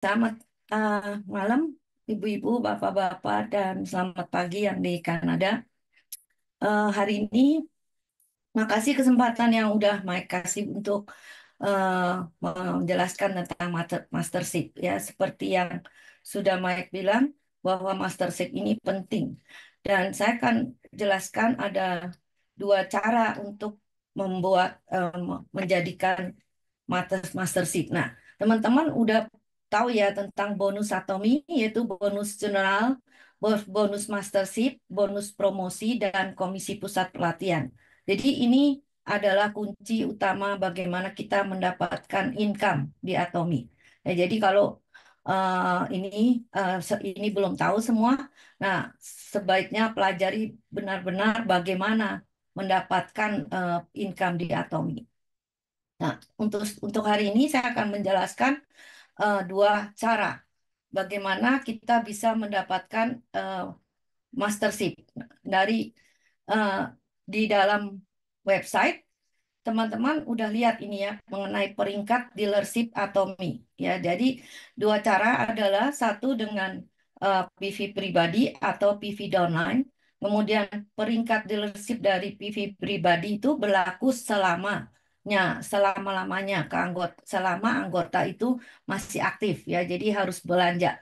Selamat malam, ibu-ibu, bapak-bapak, dan selamat pagi yang di Kanada. Hari ini, makasih kesempatan yang udah Mike kasih untuk eh, menjelaskan tentang mastership. Ya, seperti yang sudah Mike bilang, bahwa mastership ini penting. Dan saya akan jelaskan ada dua cara untuk membuat, menjadikan mastership. Nah, teman-teman udah tahu ya tentang bonus atomi, yaitu bonus general, bonus mastership, bonus promosi, dan komisi pusat pelatihan. Jadi ini adalah kunci utama bagaimana kita mendapatkan income di atomi. Ya, jadi kalau ini belum tahu semua, nah sebaiknya pelajari benar-benar bagaimana mendapatkan income di atomi. Nah, untuk hari ini saya akan menjelaskan dua cara bagaimana kita bisa mendapatkan mastership dari eh, di dalam website. Teman-teman udah lihat ini ya mengenai peringkat dealership Atomi ya. Jadi dua cara adalah satu dengan PV pribadi atau PV downline. Kemudian peringkat dealership dari PV pribadi itu berlaku selama-lamanya selama anggota itu masih aktif ya. Jadi harus belanja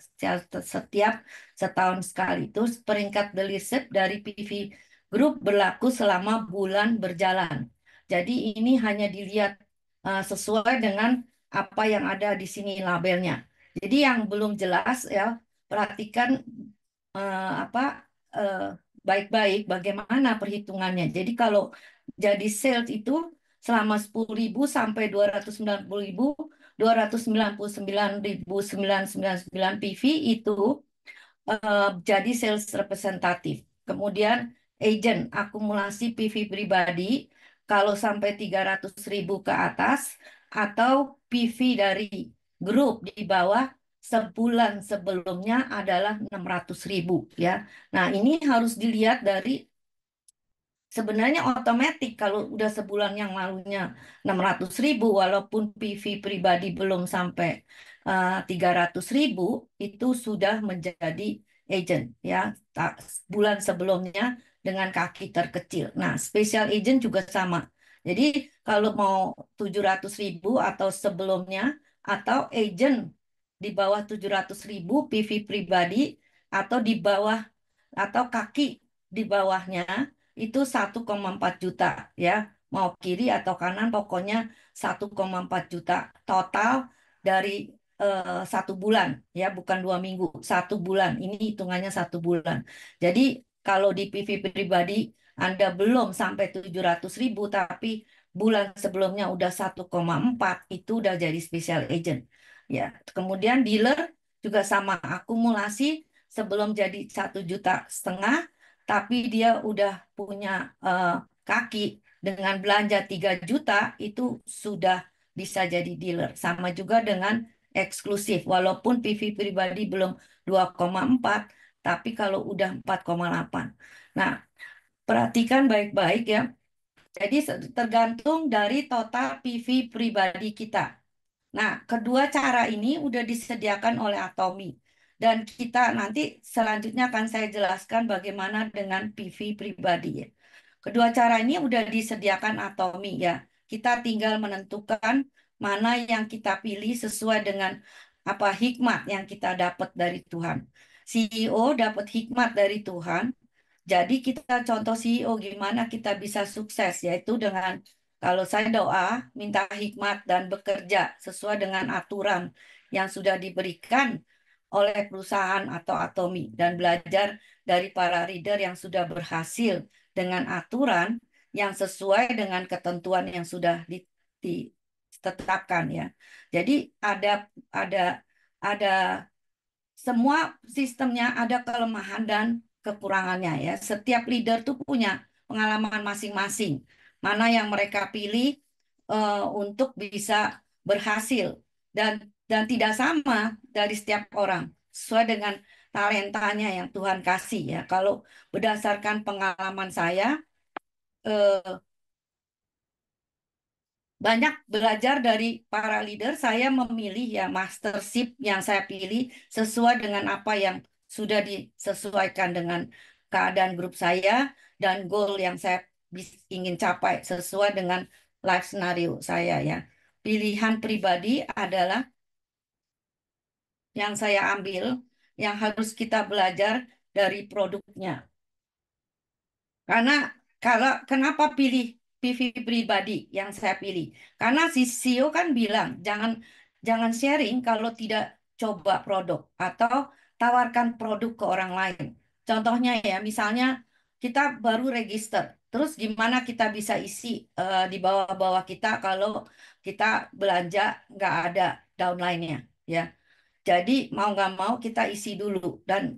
setiap setahun sekali. Itu peringkat dealership dari PV Group berlaku selama bulan berjalan. Jadi ini hanya dilihat sesuai dengan apa yang ada di sini labelnya. Jadi yang belum jelas ya, perhatikan apa eh, baik-baik bagaimana perhitungannya. Jadi kalau jadi sales itu selama 10.000 sampai 290.000, 299.999 PV itu jadi sales representatif. Kemudian agent akumulasi PV pribadi kalau sampai 300.000 ke atas atau PV dari grup di bawah sebulan sebelumnya adalah 600.000 ya. Nah, ini harus dilihat dari sebenarnya otomatis kalau udah sebulan yang lalunya 600.000 walaupun PV pribadi belum sampai 300.000 itu sudah menjadi agent ya bulan sebelumnya dengan kaki terkecil. Nah, special agent juga sama. Jadi kalau mau 700.000 atau sebelumnya atau agent di bawah 700.000 PV pribadi atau di bawah atau kaki di bawahnya itu 1,4 juta ya. Mau kiri atau kanan pokoknya 1,4 juta total dari satu bulan ya, bukan 2 minggu, satu bulan. Ini hitungannya satu bulan. Jadi kalau di PV pribadi Anda belum sampai 700.000 tapi bulan sebelumnya udah 1,4 itu udah jadi special agent. Ya, kemudian dealer juga sama akumulasi sebelum jadi 1,5 juta tapi dia udah punya eh, kaki dengan belanja 3 juta itu sudah bisa jadi dealer. Sama juga dengan eksklusif, walaupun PV pribadi belum 2,4, tapi kalau udah 4,8. Nah, perhatikan baik-baik ya. Jadi tergantung dari total PV pribadi kita. Nah, kedua cara ini udah disediakan oleh Atomi. Dan kita nanti selanjutnya akan saya jelaskan bagaimana dengan PV pribadi ya. Kedua cara ini udah disediakan Atomi ya. Kita tinggal menentukan mana yang kita pilih sesuai dengan apa hikmat yang kita dapat dari Tuhan. CEO dapat hikmat dari Tuhan. Jadi kita contoh CEO gimana kita bisa sukses yaitu dengan kalau saya doa minta hikmat dan bekerja sesuai dengan aturan yang sudah diberikan oleh perusahaan atau Atomi dan belajar dari para leader yang sudah berhasil dengan aturan yang sesuai dengan ketentuan yang sudah ditetapkan ya. Jadi ada ada semua sistemnya ada kelemahan dan kekurangannya ya. Setiap leader tuh punya pengalaman masing-masing. Mana yang mereka pilih untuk bisa berhasil dan tidak sama dari setiap orang sesuai dengan talentanya yang Tuhan kasih ya. Kalau berdasarkan pengalaman saya, eh, banyak belajar dari para leader. Saya memilih ya mastership yang saya pilih sesuai dengan apa yang sudah disesuaikan dengan keadaan grup saya dan goal yang saya ingin capai sesuai dengan life scenario saya ya. Pilihan pribadi adalah yang saya ambil yang harus kita belajar dari produknya. Karena kalau kenapa pilih PV pribadi yang saya pilih? Karena si CEO kan bilang jangan jangan sharing kalau tidak coba produk atau tawarkan produk ke orang lain. Contohnya ya, misalnya kita baru register, terus gimana kita bisa isi di bawah-bawah kita kalau kita belanja nggak ada downline-nya, ya. Jadi mau nggak mau kita isi dulu. Dan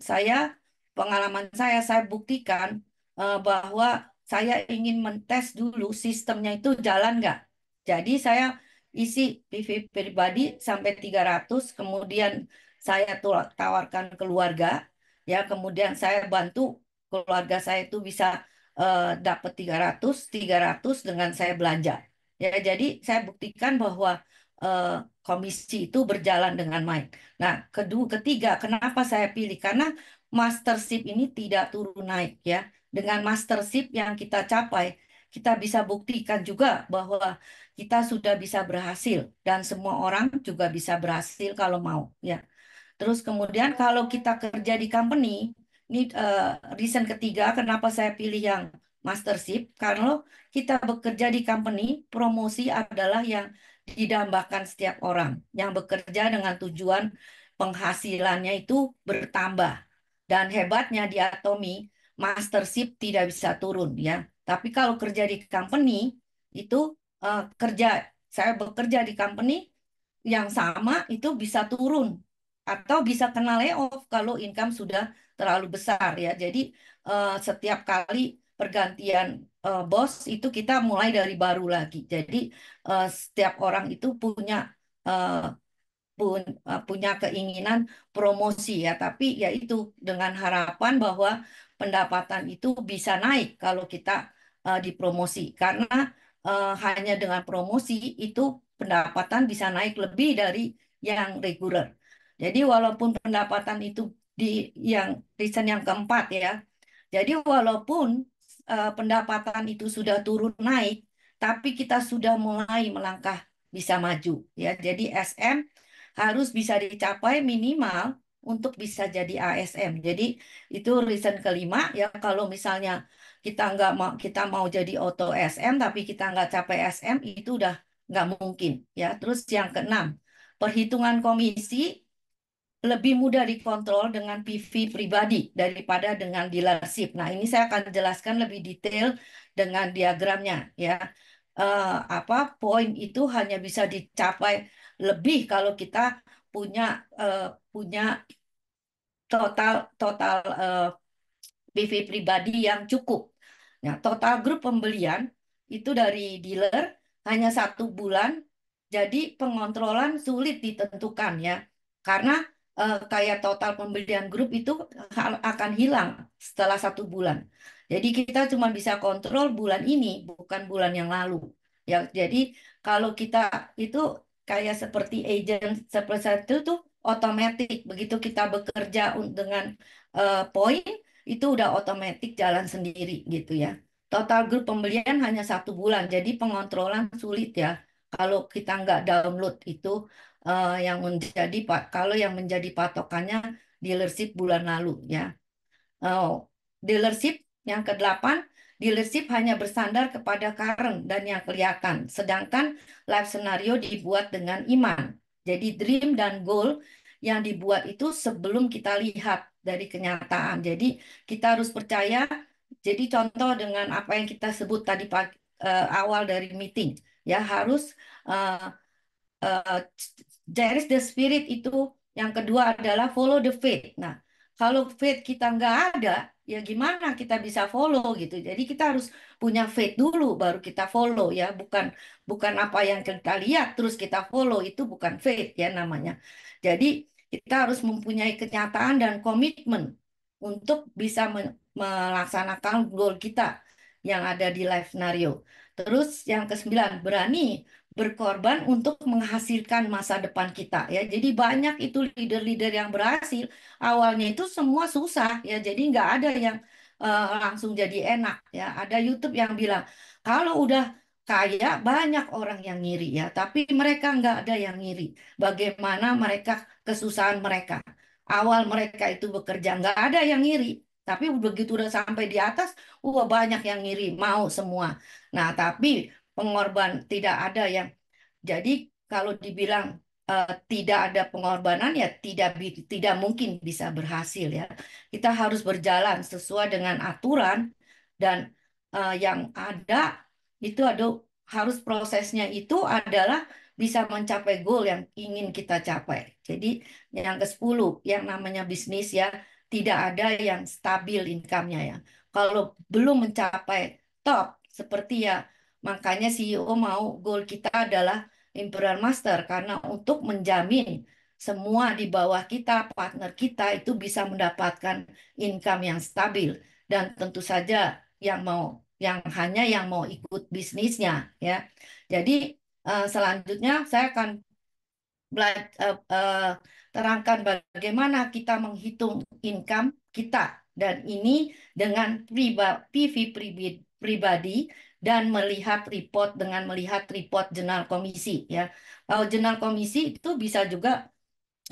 pengalaman saya buktikan bahwa saya ingin mentes dulu sistemnya itu jalan nggak. Jadi saya isi PV pribadi sampai 300, kemudian saya tawarkan keluarga, ya kemudian saya bantu keluarga saya itu bisa dapat 300 dengan saya belanja. Ya, jadi saya buktikan bahwa eh, komisi itu berjalan dengan baik. Nah, ketiga, kenapa saya pilih? Karena mastership ini tidak turun naik ya. Dengan mastership yang kita capai, kita bisa buktikan juga bahwa kita sudah bisa berhasil dan semua orang juga bisa berhasil kalau mau ya. Terus kemudian kalau kita kerja di company, ini reason ketiga kenapa saya pilih yang mastership, kalau kita bekerja di company, promosi adalah yang didambakan setiap orang yang bekerja dengan tujuan penghasilannya itu bertambah. Dan hebatnya di Atomi, mastership tidak bisa turun ya. Tapi kalau kerja di company, itu kerja, saya bekerja di company, yang sama itu bisa turun atau bisa kena layoff kalau income sudah terlalu besar ya. Jadi setiap kali pergantian bos itu kita mulai dari baru lagi. Jadi setiap orang itu eh, punya keinginan promosi ya, tapi ya itu dengan harapan bahwa pendapatan itu bisa naik kalau kita dipromosi karena hanya dengan promosi itu pendapatan bisa naik lebih dari yang reguler. Jadi walaupun pendapatan itu di yang reason yang keempat ya. Jadi walaupun pendapatan itu sudah turun naik, tapi kita sudah mulai melangkah bisa maju ya. Jadi SM harus bisa dicapai minimal untuk bisa jadi ASM. Jadi itu reason kelima ya kalau misalnya kita mau jadi auto SM tapi kita nggak capai SM itu udah nggak mungkin ya. Terus yang keenam, perhitungan komisi lebih mudah dikontrol dengan PV pribadi daripada dengan dealership. Nah, ini saya akan jelaskan lebih detail dengan diagramnya ya. Apa poin itu hanya bisa dicapai lebih kalau kita punya eh, punya total total PV pribadi yang cukup. Nah, total grup pembelian itu dari dealer hanya 1 bulan, jadi pengontrolan sulit ditentukan ya, karena kayak total pembelian grup itu akan hilang setelah 1 bulan. Jadi kita cuma bisa kontrol bulan ini, bukan bulan yang lalu. Ya, jadi kalau kita itu kayak seperti agent seperti itu tuh otomatis begitu kita bekerja dengan poin itu udah otomatis jalan sendiri gitu ya. Total grup pembelian hanya 1 bulan, jadi pengontrolan sulit ya. Kalau kita nggak download itu kalau yang menjadi patokannya dealership bulan lalu ya. Oh, dealership yang kedelapan, dealership hanya bersandar kepada current dan yang kelihatan, sedangkan life scenario dibuat dengan iman. Jadi dream dan goal yang dibuat itu sebelum kita lihat dari kenyataan. Jadi kita harus percaya. Jadi contoh dengan apa yang kita sebut tadi awal dari meeting, ya harus eh, eh, there is the spirit itu. Yang kedua adalah follow the faith. Nah, kalau faith kita nggak ada, ya gimana kita bisa follow gitu. Jadi kita harus punya faith dulu, baru kita follow ya. Bukan bukan apa yang kita lihat terus kita follow itu bukan faith ya namanya. Jadi kita harus mempunyai kenyataan dan komitmen untuk bisa melaksanakan goal kita yang ada di life scenario. Terus yang kesembilan, berani berkorban untuk menghasilkan masa depan kita ya. Jadi banyak itu leader-leader yang berhasil. Awalnya itu semua susah ya. Jadi nggak ada yang langsung jadi enak ya. Ada YouTube yang bilang kalau udah kaya banyak orang yang ngiri ya. Tapi mereka nggak ada yang ngiri. Bagaimana mereka kesusahan mereka. Awal mereka itu bekerja nggak ada yang ngiri. Tapi begitu udah sampai di atas, wah banyak yang ngiri, mau semua. Nah, tapi pengorban tidak ada yang jadi kalau dibilang tidak ada pengorbanan ya tidak mungkin bisa berhasil ya. Kita harus berjalan sesuai dengan aturan dan yang ada itu ada harus prosesnya itu adalah bisa mencapai goal yang ingin kita capai. Jadi yang ke-10 yang namanya bisnis ya tidak ada yang stabil income-nya ya. Kalau belum mencapai top seperti ya makanya CEO mau goal kita adalah Imperial Master karena untuk menjamin semua di bawah kita, partner kita itu bisa mendapatkan income yang stabil dan tentu saja yang mau yang mau ikut bisnisnya ya. Jadi selanjutnya saya akan terangkan bagaimana kita menghitung income kita dan ini dengan PV pribadi dan melihat report dengan melihat report jurnal komisi ya. Kalau jurnal komisi itu bisa juga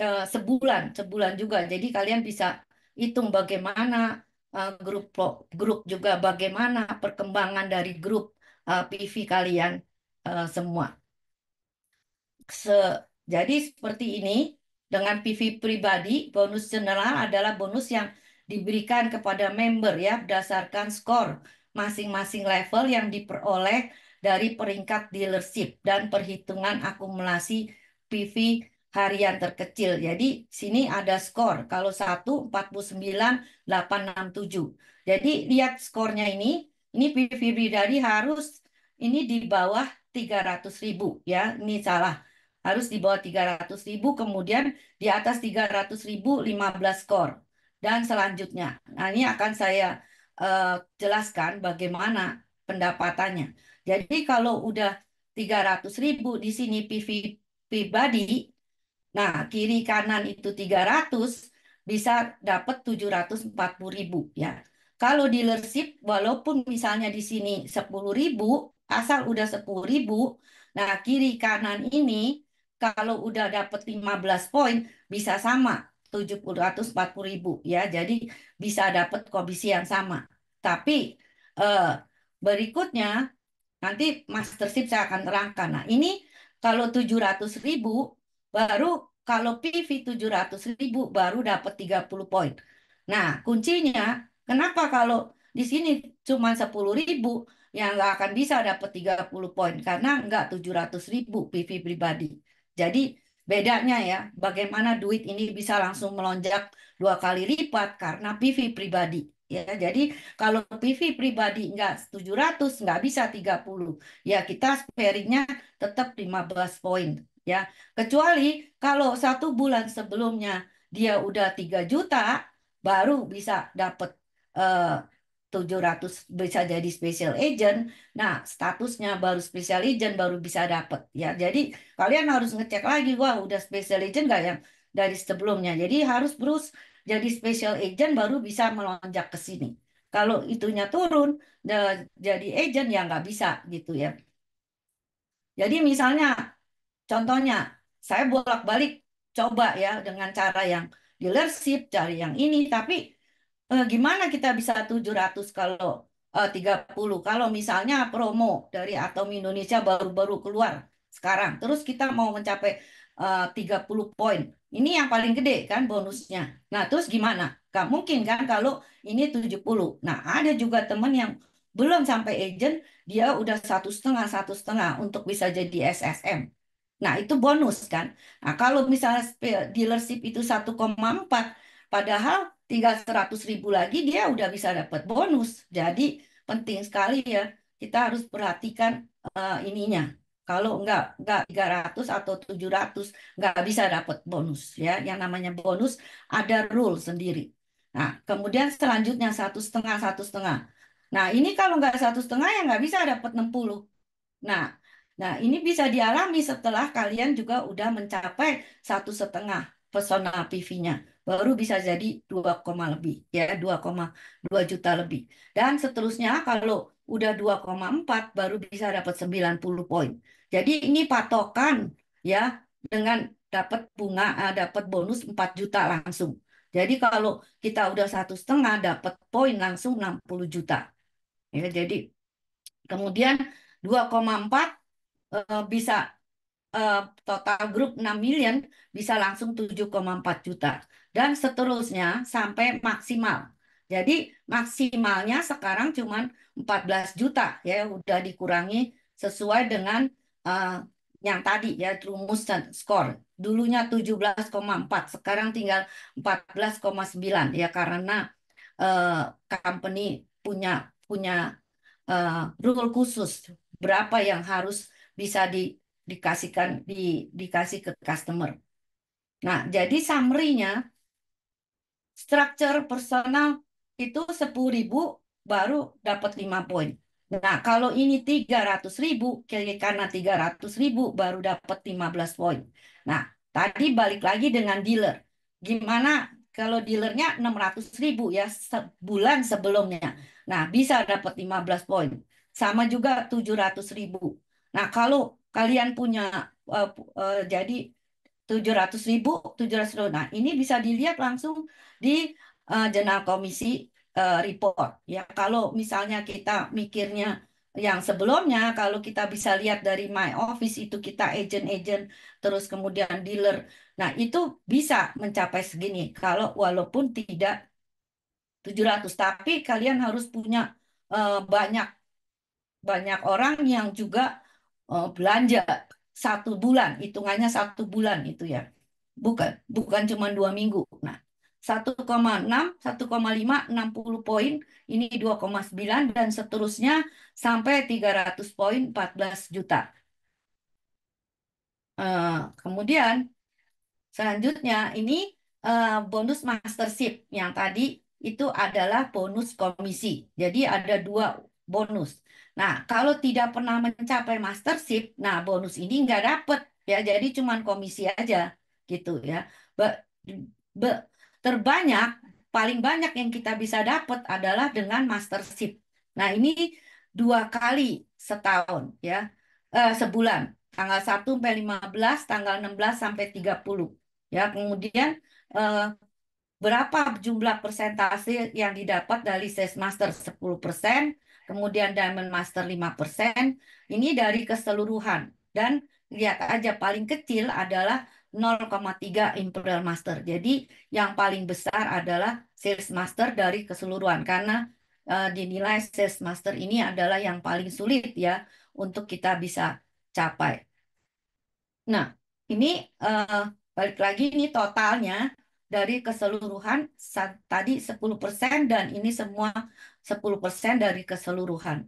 sebulan sebulan juga. Jadi kalian bisa hitung bagaimana grup juga bagaimana perkembangan dari grup PV kalian semua. Jadi seperti ini, dengan PV pribadi, bonus general adalah bonus yang diberikan kepada member ya, berdasarkan skor masing-masing level yang diperoleh dari peringkat dealership dan perhitungan akumulasi PV harian terkecil. Jadi sini ada skor. Kalau 1 49 867. Jadi lihat skornya ini PV pribadi harus ini di bawah 300.000 ya. Ini salah harus di bawah 300.000, kemudian di atas 300.000 15 skor. Dan selanjutnya, nah ini akan saya eh, jelaskan bagaimana pendapatannya. Jadi kalau udah 300.000 di sini PV pribadi, nah, kiri kanan itu 300 bisa dapat 740.000 ya. Kalau dealership, walaupun misalnya di sini 10.000, asal udah 10.000, nah kiri kanan ini kalau udah dapat 15 poin bisa sama 740.000 ya. Jadi bisa dapat komisi yang sama. Tapi eh, berikutnya nanti mastership saya akan terangkan. Nah, ini kalau 700.000 baru kalau PV 700.000 baru dapat 30 poin. Nah, kuncinya kenapa kalau di sini cuma 10.000 yang nggak akan bisa dapat 30 poin karena nggak 700.000 PV pribadi. Jadi bedanya ya, bagaimana duit ini bisa langsung melonjak 2 kali lipat karena PV pribadi. Ya, jadi kalau PV pribadi nggak 700 nggak bisa 30. Ya, kita sparingnya tetap 15 poin. Ya, kecuali kalau 1 bulan sebelumnya dia udah 3 juta, baru bisa dapat eh, 700 bisa jadi special agent. Nah, statusnya baru special agent baru bisa dapat. Ya, jadi kalian harus ngecek lagi, wah udah special agent nggak yang dari sebelumnya. Jadi harus terus jadi special agent baru bisa melonjak ke sini. Kalau itunya turun, jadi agent ya nggak bisa gitu ya. Jadi misalnya, contohnya, saya bolak-balik coba ya dengan cara yang dealership, cari yang ini, tapi gimana kita bisa 700 kalau 30? Kalau misalnya promo dari Atom Indonesia baru-baru keluar sekarang, terus kita mau mencapai 30 poin. Ini yang paling gede kan bonusnya. Nah, terus gimana? Gak mungkin kan kalau ini 70. Nah, ada juga teman yang belum sampai agent, dia udah 1,5 untuk bisa jadi SSM. Nah, itu bonus kan. Nah, kalau misalnya dealership itu 1,4, padahal tinggal 100.000 lagi dia udah bisa dapat bonus. Jadi penting sekali ya, kita harus perhatikan ininya. Kalau enggak 300 atau 700 nggak bisa dapat bonus ya. Yang namanya bonus ada rule sendiri. Nah, kemudian selanjutnya 1,5, 1,5. Nah, ini kalau nggak 1,5 ya nggak bisa dapat 60. Nah, Nah, ini bisa dialami setelah kalian juga udah mencapai 1,5 personal PV-nya. Baru bisa jadi 2, lebih, ya 2,2 juta lebih. Dan seterusnya kalau udah 2,4 baru bisa dapat 90 poin. Jadi ini patokan ya dengan dapat bunga, dapat bonus 4 juta langsung. Jadi kalau kita udah 1,5 dapat poin langsung 60 juta. Ya, jadi kemudian 2,4 bisa eh, total grup 6 million bisa langsung 7,4 juta dan seterusnya sampai maksimal. Jadi maksimalnya sekarang cuma 14 juta ya udah dikurangi sesuai dengan eh, yang tadi ya rumus dan skor. Dulunya 17,4 sekarang tinggal 14,9 ya karena eh, company punya punya eh, rule khusus berapa yang harus bisa dikasihkan dikasih ke customer. Nah, jadi summary-nya structure personal itu 10.000 baru dapat 5 poin. Nah, kalau ini 300.000, karena 300.000 baru dapat 15 poin. Nah, tadi balik lagi dengan dealer. Gimana kalau dealernya 600.000 ya sebulan sebelumnya. Nah, bisa dapat 15 poin. Sama juga 700.000. Nah, kalau kalian punya jadi 700.000, 700.000. Nah, ini bisa dilihat langsung di jurnal komisi report. Ya, kalau misalnya kita mikirnya yang sebelumnya, kalau kita bisa lihat dari my office itu kita agent-agent, terus kemudian dealer. Nah, itu bisa mencapai segini. Kalau walaupun tidak 700, tapi kalian harus punya banyak banyak orang yang juga belanja 1 bulan, hitungannya 1 bulan itu ya. Bukan cuma 2 minggu. Nah, 1,6, 1,5, 60 poin, ini 2,9 dan seterusnya sampai 300 poin 14 juta. Kemudian selanjutnya ini bonus mastership yang tadi itu adalah bonus komisi. Jadi ada 2 bonus. Nah, kalau tidak pernah mencapai mastership, nah bonus ini nggak dapet ya. Jadi cuman komisi aja gitu ya. Be- be- terbanyak, paling banyak yang kita bisa dapat adalah dengan mastership. Nah, ini 2 kali setahun ya, sebulan tanggal 1 sampai 15, tanggal 16 sampai 30. Ya, kemudian eh, berapa jumlah persentase yang didapat dari Sales Master 10%, kemudian Diamond Master 5%. Ini dari keseluruhan. Dan lihat aja paling kecil adalah 0,3 Imperial Master. Jadi yang paling besar adalah Sales Master dari keseluruhan karena dinilai Sales Master ini adalah yang paling sulit ya untuk kita bisa capai. Nah, ini eh, balik lagi ini totalnya dari keseluruhan tadi 10% dan ini semua 10% dari keseluruhan.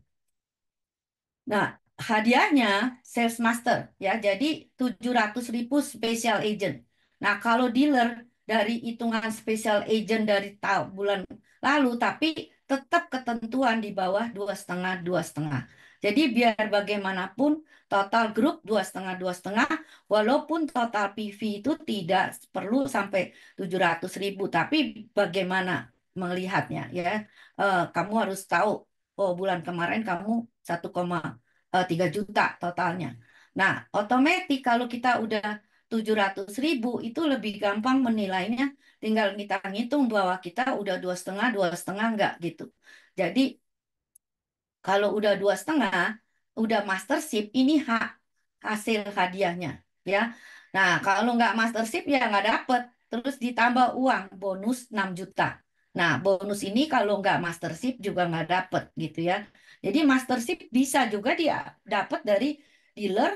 Nah, hadiahnya sales master ya. Jadi 700.000 special agent. Nah, kalau dealer dari hitungan special agent dari tahun bulan lalu tapi tetap ketentuan di bawah 2,5 2,5. Jadi biar bagaimanapun total grup 2,5 2,5 walaupun total PV itu tidak perlu sampai 700.000 tapi bagaimana melihatnya ya. Kamu harus tahu oh bulan kemarin kamu 1,3 juta totalnya. Nah, otomatis kalau kita udah 700.000 itu lebih gampang menilainya. Tinggal kita ngitung bahwa kita udah 2,5 enggak gitu. Jadi kalau udah 2,5, udah mastership, ini hak hasil hadiahnya, ya. Nah, kalau nggak mastership ya nggak dapet. Terus ditambah uang bonus 6 juta. Nah, bonus ini kalau nggak mastership juga nggak dapet gitu ya. Jadi mastership bisa juga dia dapat dari dealer,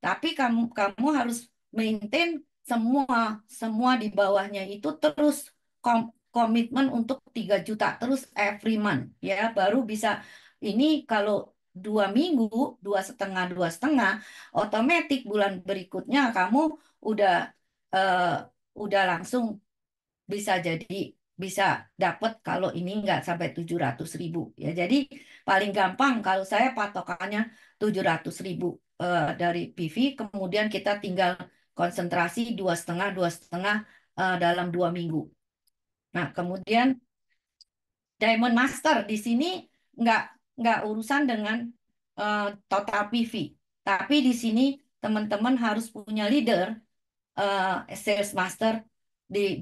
tapi kamu kamu harus maintain semua semua di bawahnya itu terus komitmen untuk 3 juta terus every month ya baru bisa ini kalau 2 minggu, 2,5, 2,5, otomatis bulan berikutnya kamu udah eh, udah langsung bisa jadi bisa dapat kalau ini nggak sampai 700.000 ya. Jadi paling gampang kalau saya patokannya 700.000. dari PV, kemudian kita tinggal konsentrasi dua setengah dalam 2 minggu. Nah, kemudian Diamond Master di sini nggak nggak urusan dengan total PV, tapi di sini teman-teman harus punya leader, sales master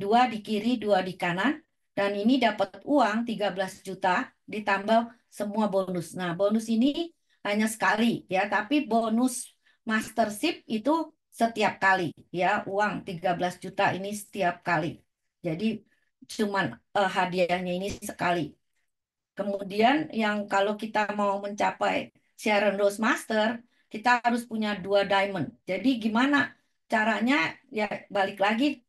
dua di kiri, dua di kanan, dan ini dapat uang 13 juta ditambah semua bonus. Nah, bonus ini hanya sekali ya, tapi bonus mastership itu setiap kali ya, uang 13 juta ini setiap kali. Jadi cuman hadiahnya ini sekali. Kemudian yang kalau kita mau mencapai Sharon Rose Master, kita harus punya 2 diamond. Jadi gimana caranya? Ya balik lagi,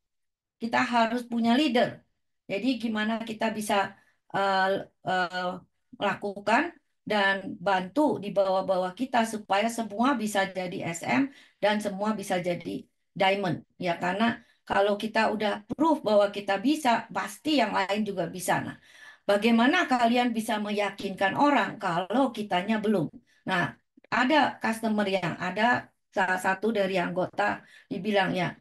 kita harus punya leader. Jadi gimana kita bisa uh, uh, melakukan dan bantu di bawah-bawah kita supaya semua bisa jadi SM dan semua bisa jadi diamond. Ya karena kalau kita udah proof bahwa kita bisa, pasti yang lain juga bisa. Nah, bagaimana kalian bisa meyakinkan orang kalau kitanya belum? Nah, ada customer yang ada salah satu dari anggota dibilang ya,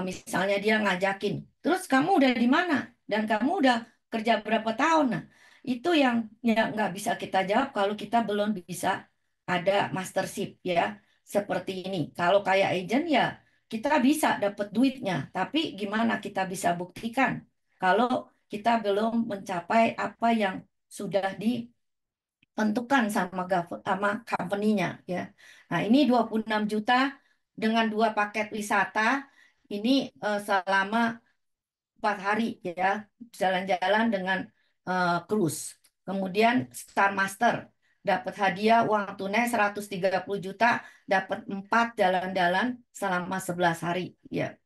misalnya dia ngajakin, terus kamu udah di mana? Dan kamu udah kerja berapa tahun? Nah, itu yang nggak bisa kita jawab kalau kita belum bisa ada mastership ya, seperti ini. Kalau kayak agent ya kita bisa dapat duitnya, tapi gimana kita bisa buktikan kalau kita belum mencapai apa yang sudah ditentukan sama company-nya ya. Nah, ini 26 juta dengan 2 paket wisata ini selama 4 hari ya, jalan-jalan dengan cruise. Kemudian Star Master dapat hadiah uang tunai 130 juta, dapat 4 jalan-jalan selama 11 hari ya.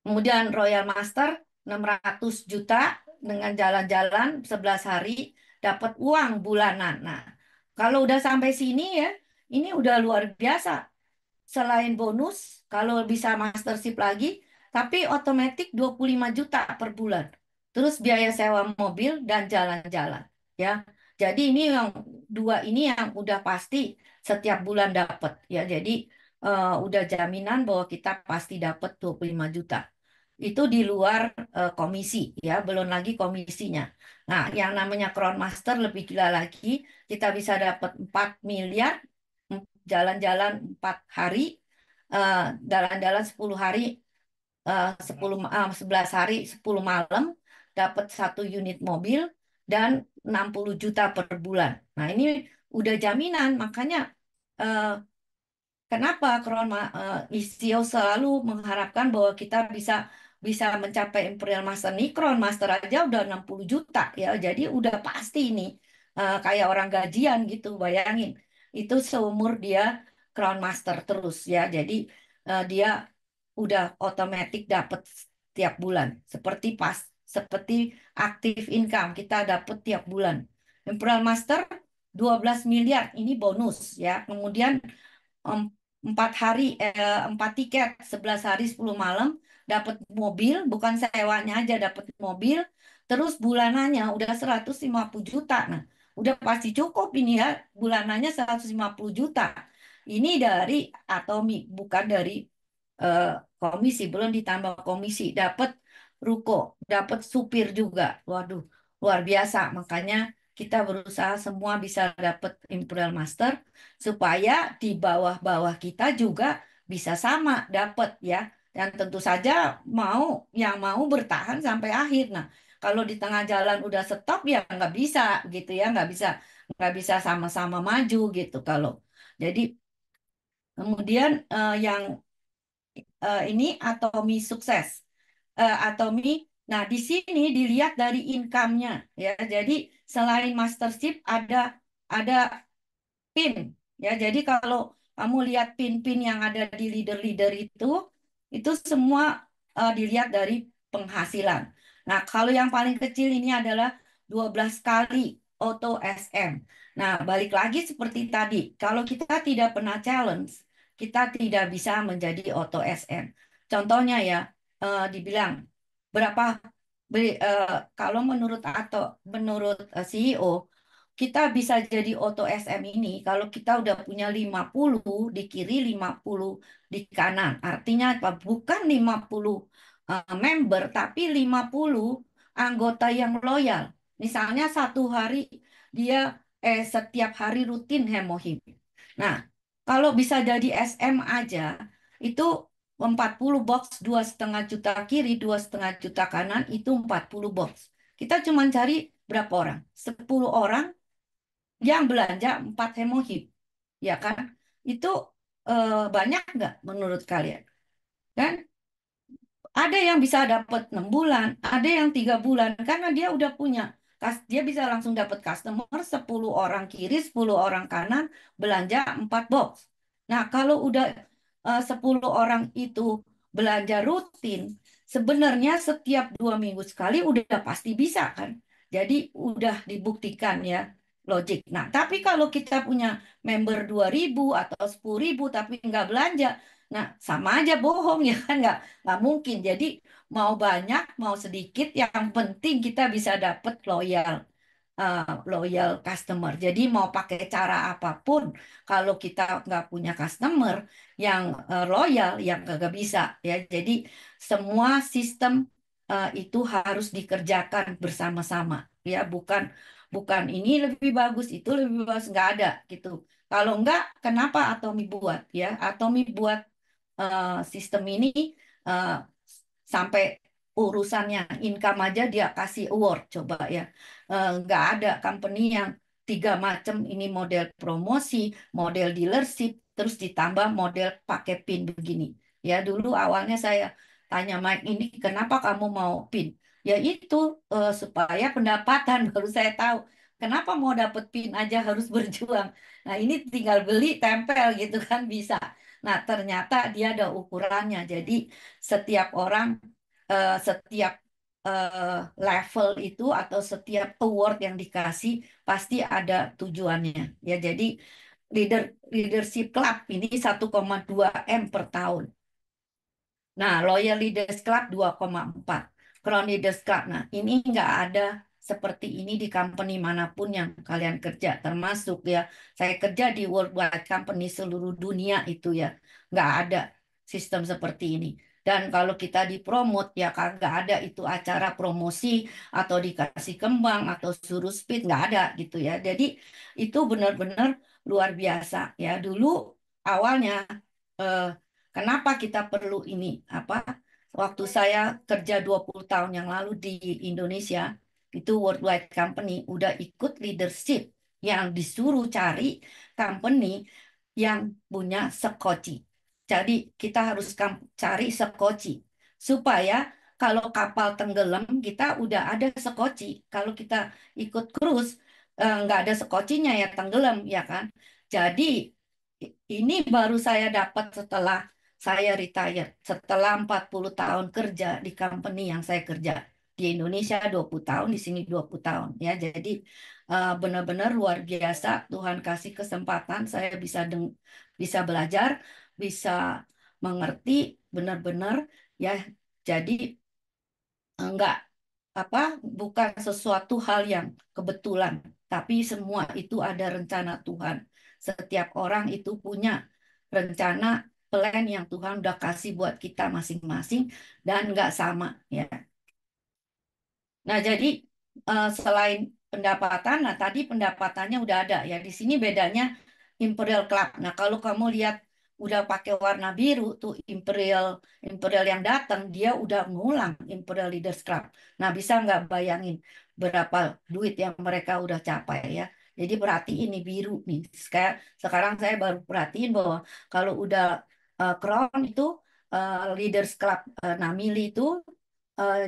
Kemudian Royal Master 600 juta dengan jalan-jalan 11 hari, dapat uang bulanan. Nah, kalau udah sampai sini ya, ini udah luar biasa. Selain bonus, kalau bisa mastership lagi, tapi otomatis 25 juta per bulan. Terus biaya sewa mobil dan jalan-jalan. Ya, jadi ini yang dua ini yang udah pasti setiap bulan dapat. Ya, jadi udah jaminan bahwa kita pasti dapat 25 juta. Itu di luar komisi, ya, belum lagi komisinya. Nah, yang namanya Crown Master lebih gila lagi, kita bisa dapat 4 miliar, jalan-jalan 4 hari, eh, jalan-jalan 10 hari, 11 hari, 10 malam, dapat 1 unit mobil, dan 60 juta per bulan. Nah, ini udah jaminan, makanya eh, kenapa ISIO selalu mengharapkan bahwa kita bisa bisa mencapai Imperial Master nih, Crown Master aja udah 60 juta ya. Jadi udah pasti ini kayak orang gajian gitu, bayangin. Itu seumur dia Crown Master terus ya. Jadi dia udah otomatis dapat tiap bulan. Seperti aktif income kita dapat tiap bulan. Imperial Master 12 miliar ini bonus ya. Kemudian em- 4 hari, 4 tiket, 11 hari 10 malam, dapat mobil, bukan sewanya aja, dapat mobil, terus bulanannya udah 150 juta. Nah, udah pasti cukup ini ya, bulanannya 150 juta. Ini dari Atomi, bukan dari eh, komisi, belum ditambah komisi, dapat ruko, dapat supir juga. Waduh, luar biasa. Makanya kita berusaha semua bisa dapat Imperial Master supaya di bawah-bawah kita juga bisa sama dapat ya. Dan tentu saja yang mau bertahan sampai akhir. Nah, kalau di tengah jalan udah stop ya nggak bisa gitu ya, nggak bisa sama-sama maju gitu kalau. Jadi kemudian yang ini Atomi sukses. Atomi, nah di sini dilihat dari income-nya ya. Jadi selain mastership ada pin ya. Jadi kalau kamu lihat pin-pin yang ada di leader-leader itu semua dilihat dari penghasilan. Nah, kalau yang paling kecil ini adalah 12 kali auto SM. Nah, balik lagi seperti tadi, kalau kita tidak pernah challenge, kita tidak bisa menjadi auto SM. Contohnya ya, dibilang berapa kalau menurut CEO kita bisa jadi auto SM ini kalau kita udah punya 50 di kiri, 50 di kanan. Artinya apa? Bukan 50 member, tapi 50 anggota yang loyal. Misalnya satu hari dia setiap hari rutin hemohim. Nah, kalau bisa jadi SM aja, itu 40 box, 2,5 juta kiri, 2,5 juta kanan, itu 40 box. Kita cuma cari berapa orang? 10 orang yang belanja 4 hemohim. Ya kan? Itu banyak nggak menurut kalian? Dan ada yang bisa dapat 6 bulan, ada yang 3 bulan, karena dia udah punya, dia bisa langsung dapat customer 10 orang kiri, 10 orang kanan, belanja 4 box. Nah, kalau udah 10 orang itu belanja rutin, sebenarnya setiap 2 minggu sekali udah pasti bisa kan. Jadi udah dibuktikan ya logik. Nah, tapi kalau kita punya member 2.000 atau 10.000 tapi nggak belanja, nah sama aja bohong ya kan, nggak mungkin. Jadi mau banyak mau sedikit yang penting kita bisa dapat loyal customer. Jadi mau pakai cara apapun kalau kita nggak punya customer yang loyal, yang nggak bisa ya. Jadi semua sistem itu harus dikerjakan bersama-sama ya, bukan bukan ini lebih bagus itu lebih bagus, nggak ada gitu. Kalau nggak, kenapa Atomi buat ya? Atomi buat sistem ini eh, sampai urusannya income aja dia kasih award coba ya. Nggak ada company yang 3 macam, ini model promosi, model dealership, terus ditambah model pakai PIN begini. Ya dulu awalnya saya tanya Mike, ini kenapa kamu mau PIN? Ya itu supaya pendapatan. Baru saya tahu kenapa mau dapet PIN aja harus berjuang. Nah ini tinggal beli tempel gitu kan bisa. Nah, ternyata dia ada ukurannya. Jadi setiap orang, setiap level itu atau setiap award yang dikasih pasti ada tujuannya. Ya, jadi leadership club ini 1,2 M per tahun. Nah, Loyal Leaders Club 2,4. Crown Leaders Club. Nah, ini nggak ada seperti ini di company manapun yang kalian kerja. Termasuk ya, saya kerja di worldwide company seluruh dunia itu ya. Nggak ada sistem seperti ini. Dan kalau kita dipromot, ya kagak ada itu acara promosi atau dikasih kembang atau suruh speed. Nggak ada gitu ya. Jadi itu benar-benar luar biasa ya. Dulu awalnya eh, kenapa kita perlu ini? Apa? Waktu saya kerja 20 tahun yang lalu di Indonesia, itu worldwide company udah ikut leadership yang disuruh cari company yang punya sekoci. Jadi kita harus cari sekoci supaya kalau kapal tenggelam kita udah ada sekoci. Kalau kita ikut cruise nggak ada sekocinya ya tenggelam ya kan. Jadi ini baru saya dapat setelah saya retire, setelah 40 tahun kerja di company yang saya kerja. Di Indonesia 20 tahun, di sini 20 tahun. Ya, jadi benar-benar luar biasa. Tuhan kasih kesempatan saya bisa belajar, bisa mengerti benar-benar ya. Jadi enggak apa bukan sesuatu hal yang kebetulan, tapi semua itu ada rencana Tuhan. Setiap orang itu punya rencana plan yang Tuhan udah kasih buat kita masing-masing dan nggak sama ya. Nah, jadi selain pendapatan, nah tadi pendapatannya udah ada ya. Di sini bedanya Imperial Club. Nah, kalau kamu lihat udah pakai warna biru tuh Imperial Imperial yang datang, dia udah ngulang Imperial Leaders Club. Nah, bisa nggak bayangin berapa duit yang mereka udah capai ya. Jadi berarti ini biru nih. Sekarang saya baru perhatiin bahwa kalau udah Crown itu Leaders Club Namili itu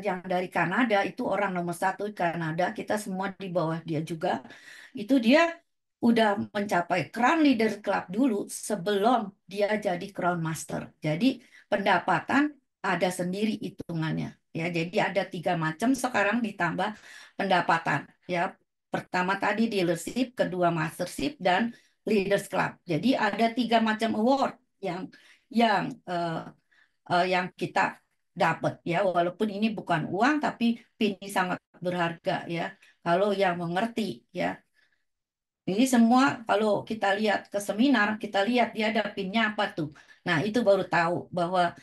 yang dari Kanada itu orang nomor satu di Kanada, kita semua di bawah dia juga. Itu dia udah mencapai Crown Leader Club dulu sebelum dia jadi Crown Master. Jadi pendapatan ada sendiri hitungannya. Ya, jadi ada 3 macam sekarang ditambah pendapatan. Ya, pertama tadi dealership, kedua mastership dan Leaders Club. Jadi ada 3 macam award yang yang eh, yang kita dapat ya, walaupun ini bukan uang tapi ini sangat berharga ya kalau yang mengerti ya. Jadi semua kalau kita lihat ke seminar, kita lihat dia ada pinnya apa tuh. Nah itu baru tahu bahwa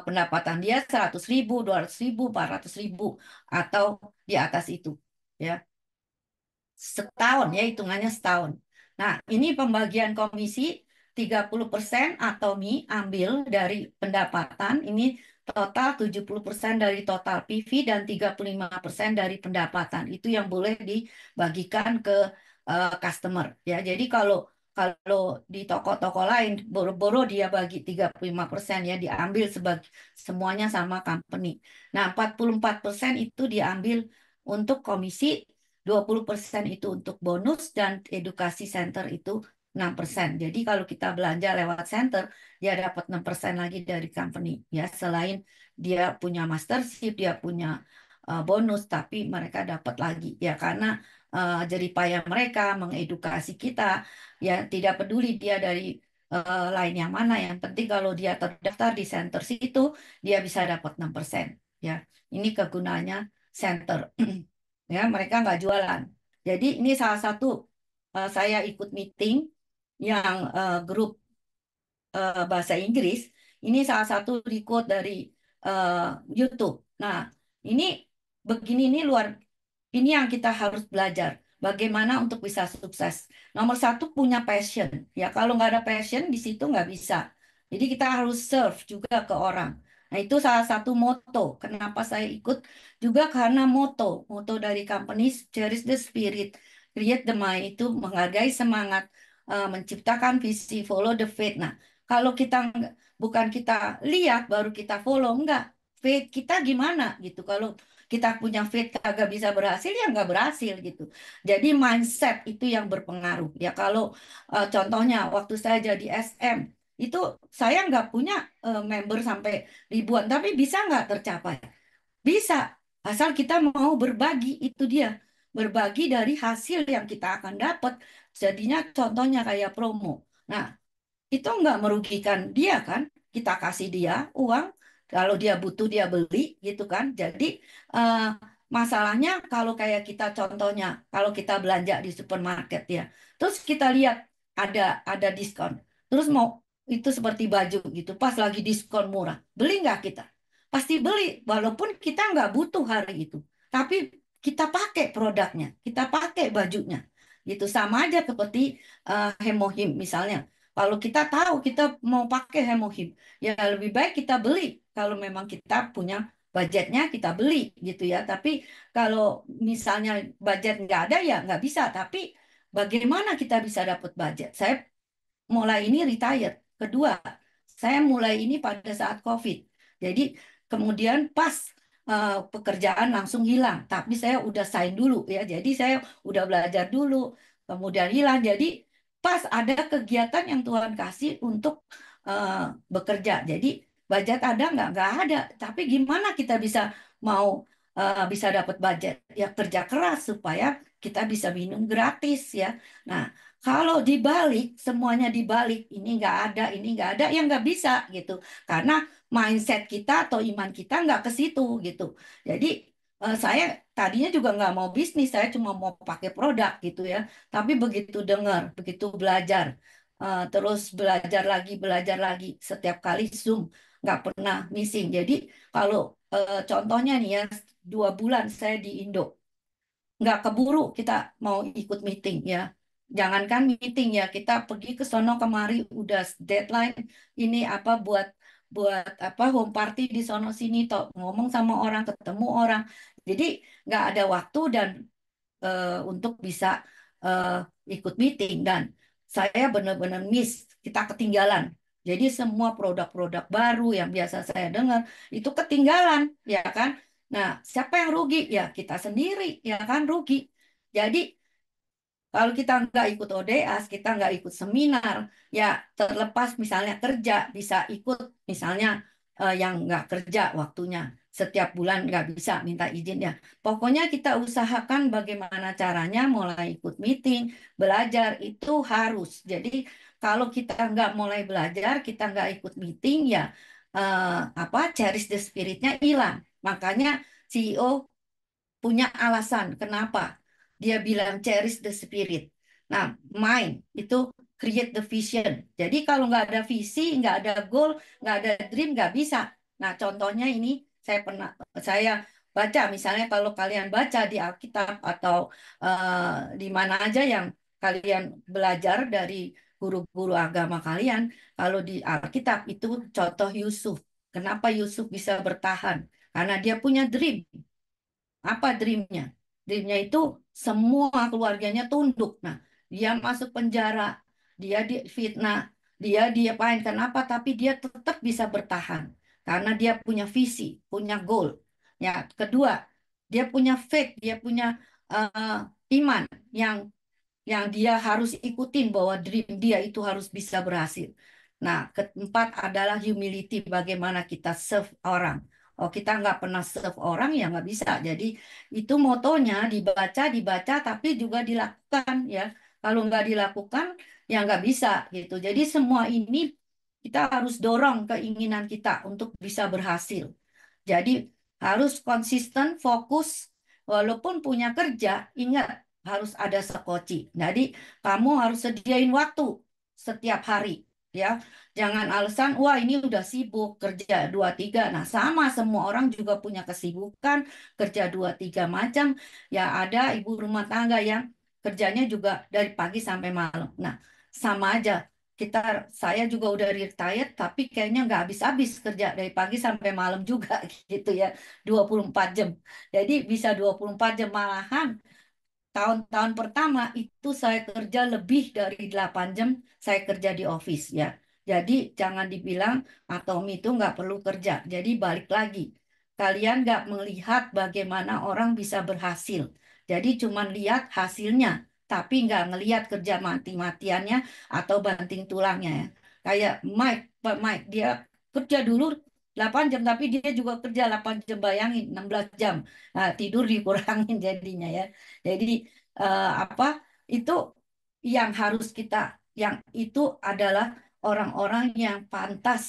pendapatan dia 100.000, 200.000, 400.000 atau di atas itu. Ya, setahun ya hitungannya setahun. Nah ini pembagian komisi 30% atau Mi ambil dari pendapatan. Ini total 70% dari total PV dan 35% dari pendapatan. Itu yang boleh dibagikan ke customer ya. Jadi kalau kalau di toko-toko lain boro-boro dia bagi 35% ya diambil sebagai semuanya sama company. Nah, 44% itu diambil untuk komisi, 20% itu untuk bonus dan edukasi center itu 6%. Jadi kalau kita belanja lewat center, dia dapat 6% lagi dari company ya. Selain dia punya mastership, dia punya bonus, tapi mereka dapat lagi ya karena jerih payah mereka mengedukasi kita ya tidak peduli dia dari lain yang mana yang penting kalau dia terdaftar di center situ dia bisa dapat 6% ya ini kegunaannya center ya mereka nggak jualan jadi ini salah satu saya ikut meeting yang grup bahasa Inggris ini salah satu record dari eh, YouTube. Nah, ini begini ini luar ini yang kita harus belajar. Bagaimana untuk bisa sukses. Nomor satu punya passion. Ya kalau nggak ada passion di situ nggak bisa. Jadi kita harus serve juga ke orang. Nah itu salah satu moto. Kenapa saya ikut juga karena moto dari company Cherish the Spirit, Create the Mind itu menghargai semangat, menciptakan visi, follow the faith. Nah kalau kita bukan kita lihat baru kita follow, enggak. Faith kita gimana gitu. Kalau kita punya faith kagak bisa berhasil ya nggak berhasil gitu. Jadi mindset itu yang berpengaruh. Ya kalau contohnya waktu saya jadi SM itu saya nggak punya member sampai ribuan, tapi bisa nggak tercapai? Bisa, asal kita mau berbagi itu dia. Berbagi dari hasil yang kita akan dapat. Jadinya contohnya kayak promo. Nah, itu nggak merugikan dia kan kita kasih dia uang kalau dia butuh dia beli gitu kan jadi eh, masalahnya kalau kayak kita contohnya kalau kita belanja di supermarket ya terus kita lihat ada ada diskon terus mau itu seperti baju gitu pas lagi diskon murah beli nggak kita pasti beli walaupun kita nggak butuh hari itu tapi kita pakai produknya kita pakai bajunya gitu sama aja seperti hemohim misalnya kalau kita tahu kita mau pakai hemohim, ya lebih baik kita beli. Kalau memang kita punya budgetnya kita beli gitu ya. Tapi kalau misalnya budget nggak ada ya nggak bisa. Tapi bagaimana kita bisa dapat budget? Saya mulai ini retired. Kedua, saya mulai ini pada saat COVID. Jadi kemudian pas pekerjaan langsung hilang. Tapi saya udah sign dulu ya. Jadi saya udah belajar dulu. Kemudian hilang. Jadi pas ada kegiatan yang Tuhan kasih untuk eh, bekerja. Jadi budget ada nggak? Nggak ada. Tapi gimana kita bisa mau bisa dapat budget? Ya kerja keras supaya kita bisa minum gratis ya. Nah, kalau dibalik, semuanya dibalik, ini nggak ada, ya nggak bisa gitu. Karena mindset kita atau iman kita nggak ke situ gitu. Jadi saya tadinya juga nggak mau bisnis, saya cuma mau pakai produk gitu ya. Tapi begitu dengar, begitu belajar, terus belajar lagi, setiap kali Zoom nggak pernah missing. Jadi kalau contohnya nih ya, 2 bulan saya di Indo nggak keburu kita mau ikut meeting ya. Jangankan meeting ya, kita pergi ke sono kemari udah deadline ini apa buat buat apa home party di sono sini toh ngomong sama orang, ketemu orang. Jadi nggak ada waktu dan untuk bisa eh, ikut meeting dan saya benar-benar miss, kita ketinggalan. Jadi semua produk-produk baru yang biasa saya dengar itu ketinggalan, ya kan? Nah, siapa yang rugi? Ya kita sendiri, ya kan rugi. Jadi kalau kita nggak ikut ODS, kita nggak ikut seminar, ya terlepas misalnya kerja, bisa ikut misalnya yang nggak kerja waktunya. Setiap bulan nggak bisa minta izin ya. Pokoknya kita usahakan bagaimana caranya mulai ikut meeting, belajar itu harus. Jadi kalau kita nggak mulai belajar, kita nggak ikut meeting ya apa cherish the spiritnya hilang. Makanya CEO punya alasan kenapa dia bilang cherish the spirit. Nah, mind itu create the vision. Jadi kalau nggak ada visi, nggak ada goal, nggak ada dream, nggak bisa. Nah, contohnya ini saya baca, misalnya kalau kalian baca di Alkitab atau di mana aja yang kalian belajar dari guru-guru agama kalian, kalau di Alkitab itu contoh Yusuf. Kenapa Yusuf bisa bertahan? Karena dia punya dream. Apa dreamnya? Dreamnya itu semua keluarganya tunduk. Nah, dia masuk penjara, dia difitnah, dia diapain? Kenapa? Tapi dia tetap bisa bertahan karena dia punya visi, punya goal. Ya, kedua, dia punya faith, dia punya eh, iman yang dia harus ikutin bahwa dream dia itu harus bisa berhasil. Nah, keempat adalah humility, bagaimana kita serve orang. Oh, kita nggak pernah serve orang ya nggak bisa. Jadi itu motonya dibaca, dibaca, tapi juga dilakukan ya. Kalau nggak dilakukan ya nggak bisa gitu. Jadi semua ini kita harus dorong keinginan kita untuk bisa berhasil. Jadi harus konsisten, fokus, walaupun punya kerja, ingat harus ada sekoci. Jadi kamu harus sediain waktu setiap hari, ya. Jangan alasan, wah ini udah sibuk kerja 2 3. Nah sama semua orang juga punya kesibukan kerja 2 3 macam. Ya ada ibu rumah tangga yang kerjanya juga dari pagi sampai malam. Nah sama aja kita saya juga udah retired tapi kayaknya nggak habis-habis kerja dari pagi sampai malam juga gitu ya 24 jam. Jadi bisa 24 jam malahan tahun-tahun pertama itu saya kerja lebih dari 8 jam saya kerja di office ya. Jadi jangan dibilang Atomi itu nggak perlu kerja. Jadi balik lagi. Kalian nggak melihat bagaimana orang bisa berhasil. Jadi cuman lihat hasilnya. Tapi nggak ngelihat kerja mati-matiannya atau banting tulangnya ya. Kayak Mike, Pak Mike, dia kerja dulu 8 jam tapi dia juga kerja 8 jam bayangin 16 jam. Nah, tidur dikurangin jadinya ya. Jadi apa itu yang harus kita yang itu adalah orang-orang yang pantas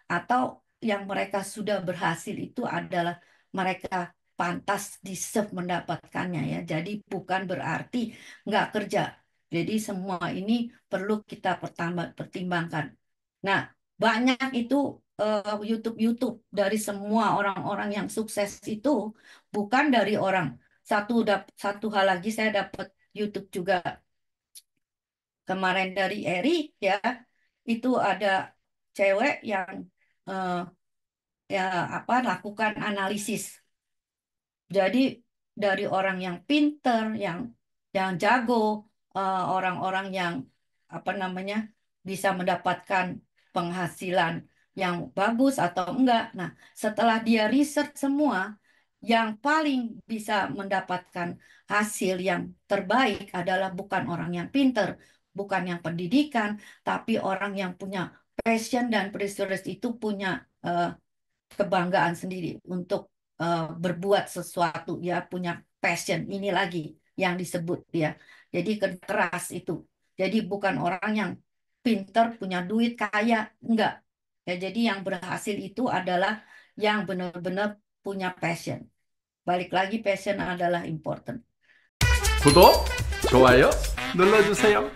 atau yang mereka sudah berhasil itu adalah mereka pantas deserve mendapatkannya ya. Jadi bukan berarti nggak kerja. Jadi semua ini perlu kita pertimbangkan. Nah, banyak itu YouTube dari semua orang-orang yang sukses itu bukan dari orang satu hal lagi saya dapat YouTube juga kemarin dari Eri ya itu ada cewek yang eh, ya apa lakukan analisis jadi dari orang yang pinter, yang jago, orang-orang yang apa namanya bisa mendapatkan penghasilan yang bagus atau enggak. Nah, setelah dia research semua, yang paling bisa mendapatkan hasil yang terbaik adalah bukan orang yang pinter, bukan yang pendidikan, tapi orang yang punya passion dan pressurous itu punya eh, kebanggaan sendiri untuk berbuat sesuatu ya punya passion ini lagi yang disebut ya jadi keras itu jadi bukan orang yang pinter punya duit kaya enggak ya jadi yang berhasil itu adalah yang benar-benar punya passion balik lagi passion adalah important 구독, 좋아요 눌러주세요.